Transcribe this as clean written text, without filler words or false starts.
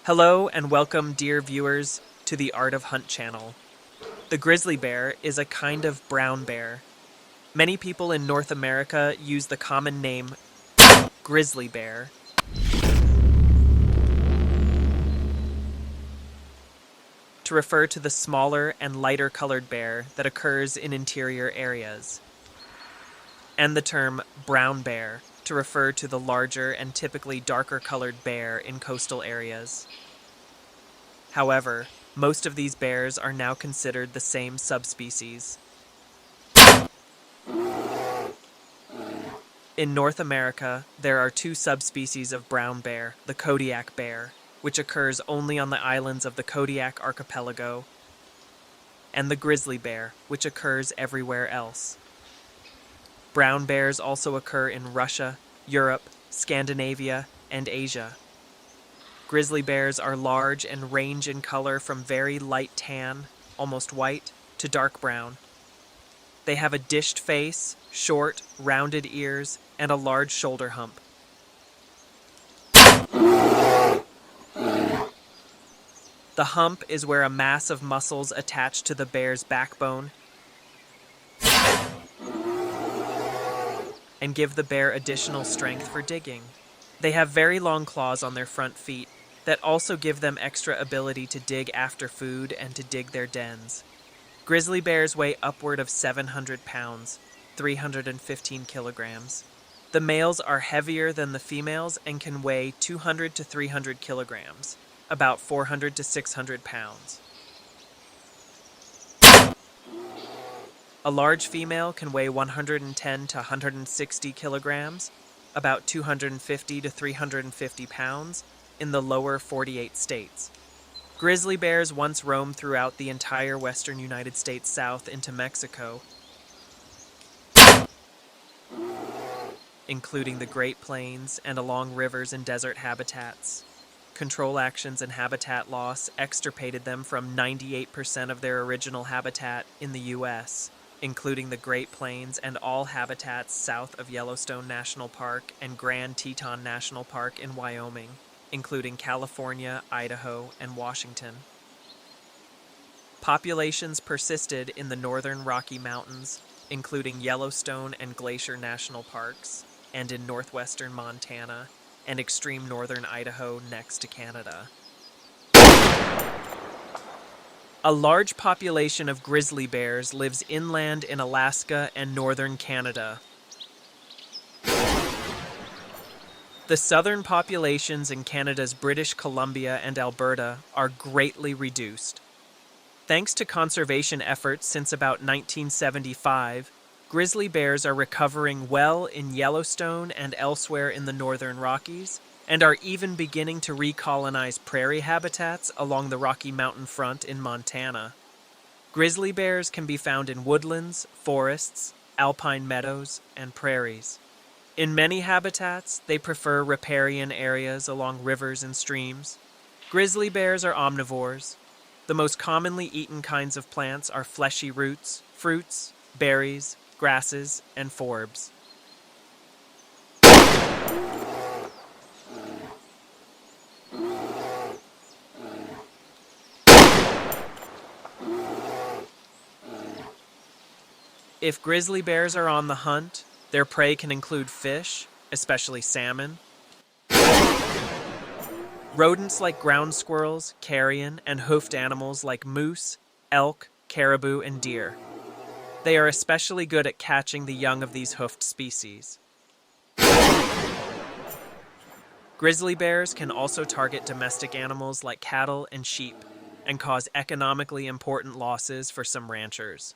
Hello and welcome, dear viewers, to the Art of Hunt channel. The grizzly bear is a kind of brown bear. Many people in North America use the common name grizzly bear to refer to the smaller and lighter colored bear that occurs in interior areas, and the term brown bear to refer to the larger and typically darker colored bear in coastal areas. However, most of these bears are now considered the same subspecies. In North America, there are two subspecies of brown bear, the Kodiak bear, which occurs only on the islands of the Kodiak archipelago, and the grizzly bear, which occurs everywhere else. Brown bears also occur in Russia, Europe, Scandinavia, and Asia. Grizzly bears are large and range in color from very light tan, almost white, to dark brown. They have a dished face, short, rounded ears, and a large shoulder hump. The hump is where a mass of muscles attach to the bear's backbone and give the bear additional strength for digging. They have very long claws on their front feet that also give them extra ability to dig after food and to dig their dens. Grizzly bears weigh upward of 700 pounds, 315 kilograms. The males are heavier than the females and can weigh 200 to 300 kilograms, about 400 to 600 pounds. A large female can weigh 110 to 160 kilograms, about 250 to 350 pounds, in the lower 48 states. Grizzly bears once roamed throughout the entire western United States south into Mexico, including the Great Plains and along rivers and desert habitats. Control actions and habitat loss extirpated them from 98% of their original habitat in the U.S., including the Great Plains and all habitats south of Yellowstone National Park and Grand Teton National Park in Wyoming, including California, Idaho, and Washington. Populations persisted in the northern Rocky Mountains, including Yellowstone and Glacier National Parks, and in northwestern Montana and extreme northern Idaho next to Canada. A large population of grizzly bears lives inland in Alaska and northern Canada. The southern populations in Canada's British Columbia and Alberta are greatly reduced. Thanks to conservation efforts since about 1975, grizzly bears are recovering well in Yellowstone and elsewhere in the northern Rockies, and are even beginning to recolonize prairie habitats along the Rocky Mountain front in Montana. Grizzly bears can be found in woodlands, forests, alpine meadows, and prairies. In many habitats, they prefer riparian areas along rivers and streams. Grizzly bears are omnivores. The most commonly eaten kinds of plants are fleshy roots, fruits, berries, grasses, and forbs. If grizzly bears are on the hunt, their prey can include fish, especially salmon, rodents like ground squirrels, carrion, and hoofed animals like moose, elk, caribou, and deer. They are especially good at catching the young of these hoofed species. Grizzly bears can also target domestic animals like cattle and sheep, and cause economically important losses for some ranchers.